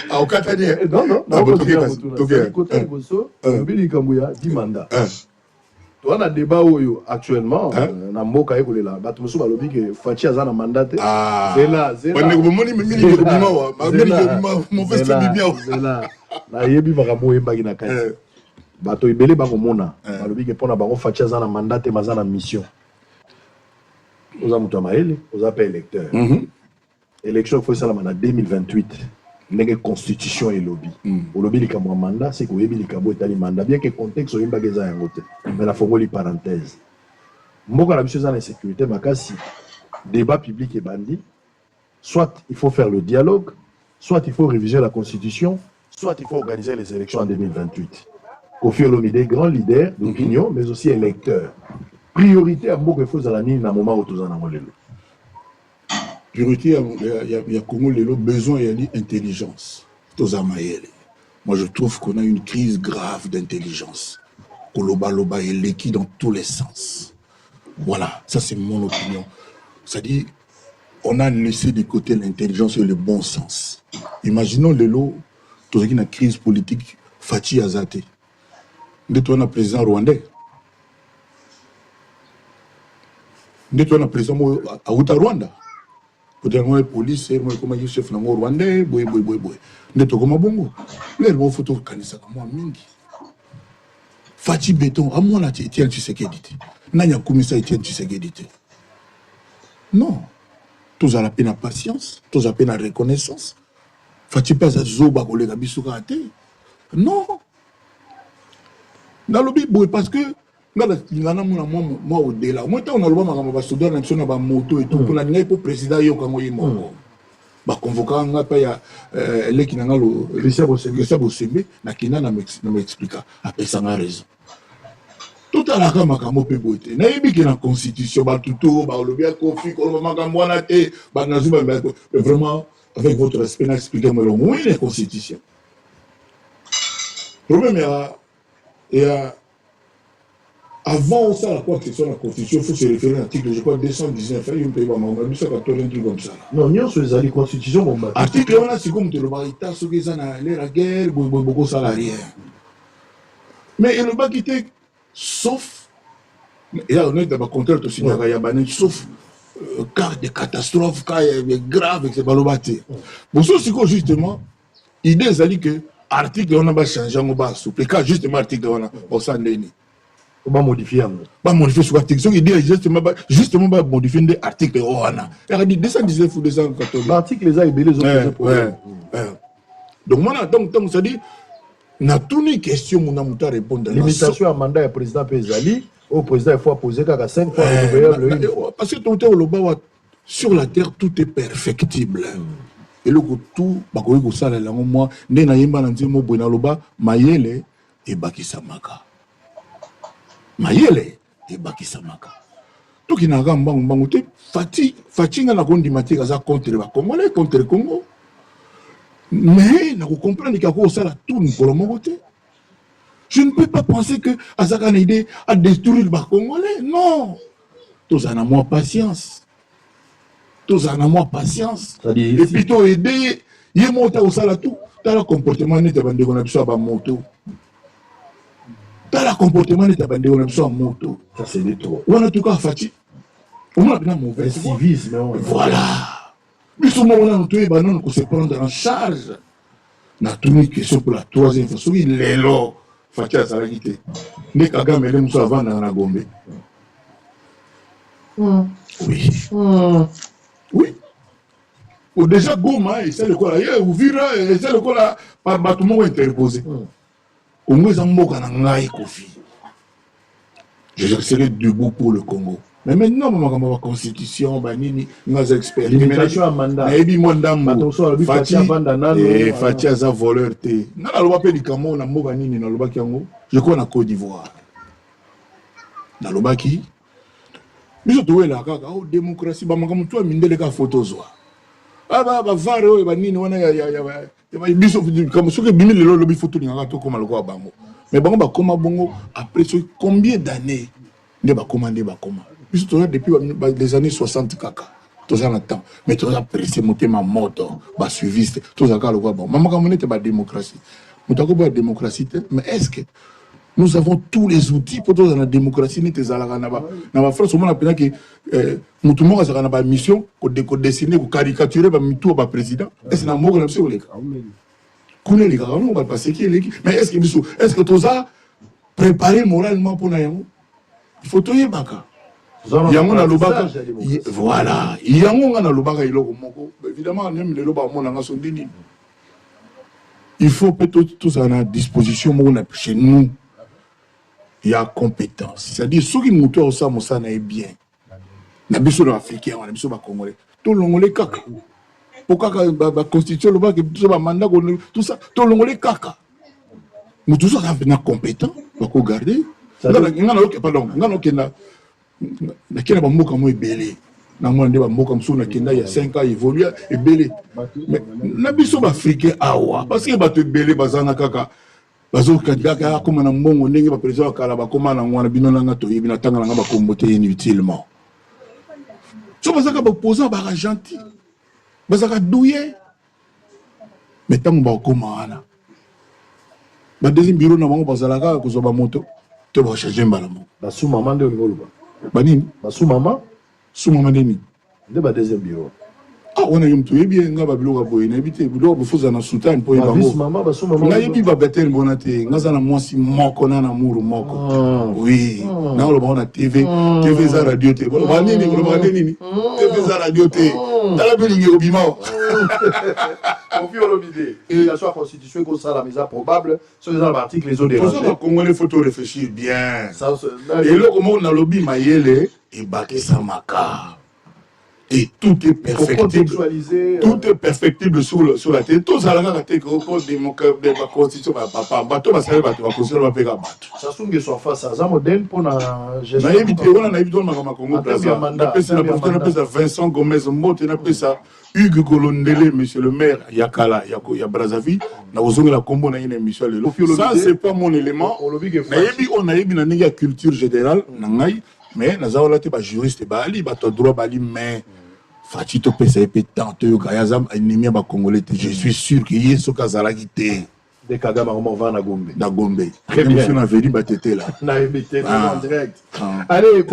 Ah, au Katania. Non, non, Ah, non, côté côté Bosso, Bili Kambuya, 10 mandats. On a débat actuellement, na mboka ekolela bato mosusu balobi ke Fachi aza na mandat te. Zela na yebi makambo yebaki na kati. Bato ebele bakomona balobi ke pona bango Fachi aza na mandat te, maza na mission. Oza mutu ya mayele, oza pe électeur. Élection faut ça en 2028. Ndenge constitution et lobby. Au lobby likambo mandat, c'est que yebi likambo etali mandat bien que contexte oyemba geza yango te. Mais la fongoli parenthèse. Mboka la biso za na sécurité makasi. Débat public et bandit. Soit il faut faire le dialogue, soit il faut réviser la constitution, soit il faut organiser les élections en 2028. Kofi Olomide, grand leader d'opinion, mais aussi électeur. Priorité à Mboka faut za nini na moment où tous en amolelo. Priorité, il y a Congo Lelo besoin d'intelligence. Moi, je trouve qu'on a une crise grave d'intelligence. Koloba Loba est l'équipe dans tous les sens. Voilà, ça c'est mon opinion. C'est-à-dire, on a laissé de côté l'intelligence et le bon sens. Imaginons Lelo, dans une crise politique, Fachi Azate. Dès qu'on a président rwandais. Dès qu'on a président à Rwanda. Peut-être que police, moi comme chef na rwandais, boy. Neto comme bongo. Les mots photo kanisa comme moi mingi. Fachi béton, à moi là Etienne Tshisekedi. Nanya komisa Etienne Tshisekedi. Non. Tous à la peine à patience, tous à peine à reconnaissance. Fachi pas à zoba kolega bisuka ate. Non. Dans le bible parce que moi au-delà. Moi, on a le droit de se donner une moto et tout. Pour la président, il y a un convoquant, il y a le Christian Bossembe, qui m'explique. Après, ça a raison. Tout à la makambo pe bote. Na yebi ki na constitution ba tuto ba olobi a kofi ko makambo na te ba nazuba vraiment avec votre respect na expliquer-moi le oui la constitution. Problème il y a avant ça, la question de la Constitution, il faut se référer à l'article, je crois, 219, il y a un pays, un truc comme ça. Non, il y a une Constitution. Article, c'est comme le barita, ce qui est la guerre, beaucoup salariés. Mais il ne va quitter, sauf, et là, on est dans le contraire aussi, sauf cas de catastrophe, cas grave, etc. Pour ça, c'est justement, l'idée, c'est que l'article, on va changer, on va souple, car justement, l'article, on s'en est. On va modifier. Pas modifier sur l'article. Il dit justement modifier l'article. Il a dit 219 ou 214. L'article les a ébélés. Donc, voilà, donc, ça dit, na tout une question, on a mouta répondre. Limitation à mandat du président Pézali, au président, il faut poser 5 fois renouvelable. Parce que ton terre, sur la terre, tout est perfectible. Et le tout, bakoye ça la moi, né na yemba na nzemo bona loba, mayele et bakisamaka. Mayele et bakisamaka. Tout qui n'a pas de fatigue na kondimati kaza contre les Congolais, contre le Congo. Mais nous comprenons qu'il y a ça tout Nicolas Mogote. Je ne peux pas penser que Azaka a une idée à détruire les Congolais. Non. Tous en a moins patience. Tous en a moins patience. Et puis toi aider, il y a monté au sala tout. Dans le comportement net de bande on a besoin de moto. Dans le comportement net de bande on a besoin de moto. Ça c'est des trop. On a tout cas fatigue. On a bien mauvais civisme. Voilà. Mais ce moment-là, nous se prendre en charge. Nous avons une question pour la troisième fois. Il est là. Fatia Salagité. Nous avons une question avant dans la Gombe. Oui. Oui. Ou déjà, Goma, et c'est le cas là. Ou Vira, et c'est le cas là. Par bâtiment interposé. Au moins, je serai debout pour le Congo. Mais maintenant, ma constitution, nos experts, limitation à mandat. Fatia za voleur te. Na la loi pe likamo na mboka nini na lobaki yango. Je crois na Côte d'Ivoire. Na lobaki. Biso to wela kaka o démocratie ba makamu to mindele ka photo zwa. Ba vare o ba nini wana ya biso comme ce que bimi le lobi photo ni ngaka to koma lokwa bango. Mais bango ba koma bongo après combien d'années ne ba commander ba koma. Depuis les années 60 kaka. Tous en temps. Mais tous en pressé, monter ma moto, bah suiviste, tous en cas le quoi bon. Maman comme on était pas démocratie. Nous t'avons pas démocratie, mais est-ce que nous avons tous les outils pour tous dans la démocratie n'était à la Ganaba. Dans la France, on a appris que nous tout le monde a une mission pour dessiner, pour caricaturer, pour le président. Et c'est un mot que nous avons les gars, on va passer qui est l'équipe. Mais est-ce que tout ça préparé moralement pour nous? Il faut tout y baka. Yango na lobaka. Voilà. Yango na lobaka iloko moko. Évidemment, même les loba mon nga sondini. Il faut peut-être tous à la disposition chez nous. Il y a compétence. C'est-à-dire ceux qui nous au ça ça n'est bien. Na biso africain, na biso ba congolais. Tout l'ongolais kaka. Pourquoi la constitution le que tout ça mandat tout ça tout l'ongolais kaka. Nous tous ça na compétent, va ko garder. Pardon, na kena ba mboka mo ebele na mwana ba mboka msuna kenda ya 5 ans évoluer ebele mais na biso ba africain awa parce que ba to ebele bazana kaka bazo kaka comme na mbongo ndenge ba président kala ba koma na ngwana bino na to yebi na tanga na ba kombote inutilement so bazaka ba poser ba gentil bazaka douiller mais tango ba koma ana ba deuxième bureau na bango bazalaka ko zo ba moto to ba changer mbala mo ba sous maman de ngoluba banini ba sous maman nini de ba deuxième bureau ah on a eu tout bien nga ba biloko boye na bité biloko bofuza na sultan po ba sous maman ba sous maman na yebi ba betel bonate nga za na mwasi moko na muru moko oui na lo ba na TV za radio te bo ba nini TV za radio te tala bilingi obima confie l'obidé il y a soit constitution comme ça la mise probable sur les articles les autres dérangés ça congolais faut réfléchir bien et là comment on a lobby mayele et baké samaka. Et tout est perfectible. Tout est perfectible sur la tête. Tout ça, la tête, au fond de la constitution, papa, bateau, va savoir, bateau, va construire, va payer battre. Ça se trouve sur face à Zamodène pour la gestion. Mais éviter, on a évité, on a Congo Plaza. On appelle ça Vincent Gomez Motte, on appelle ça Hugues Colondele, monsieur le maire, Yakala, Y'a Brazzaville, on a besoin la combo, on a une émission. Ça, c'est pas mon élément. On a eu une culture générale, mais nous avons été juriste, bali, droit, bali, mais. Fatito pesa epé tantôt Gayazam ennemi ba congolais je suis sûr que yeso kazala kité de Kagama on va na Gombe très bien sur la vérité ba tété là na évité en direct allez